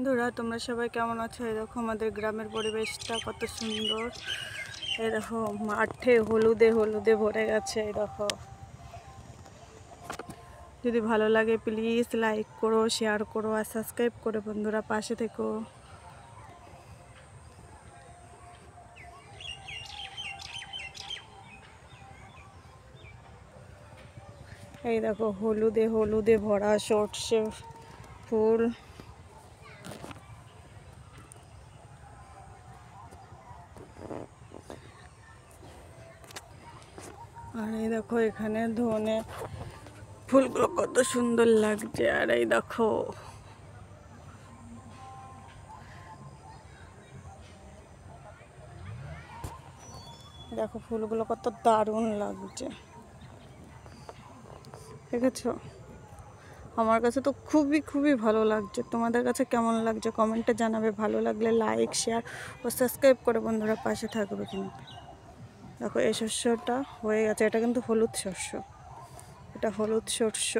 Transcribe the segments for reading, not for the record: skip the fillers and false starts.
বন্ধুরা তোমরা সবাই কেমন আছো? এই দেখো আমাদের গ্রামের পরিবেশটা কত সুন্দর। এই দেখো মাঠে হলুদে হলুদে ভরে গেছে। এই দেখো, যদি ভালো লাগে প্লিজ লাইক করো, শেয়ার করো আর সাবস্ক্রাইব করে বন্ধুরা পাশে থেকো। এই দেখো হলুদে হলুদে ভরা সর্ষে ফুল। আর এই দেখো এখানে ধনে ফুলগুলো কত সুন্দর লাগছে। আর এই দেখো দেখো ফুলগুলো কত দারুণ লাগছে, দেখেছো? আমার কাছে তো খুবই খুবই ভালো লাগছে। তোমাদের কাছে কেমন লাগছে কমেন্টে জানাবে। ভালো লাগলে লাইক শেয়ার ও সাবস্ক্রাইব করে বন্ধুরা পাশে থাকবে। কিন্তু দেখো এই শস্যটা হয়ে গেছে, এটা কিন্তু হলুদ শস্য, এটা হলুদ শস্য।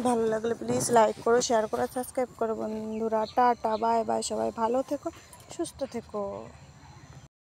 ভালো লাগলে প্লিজ লাইক করো, শেয়ার করো, সাবস্ক্রাইব করো বন্ধুরা। টাটা, বাই বাই, সবাই ভালো থেকো, সুস্থ থেকো।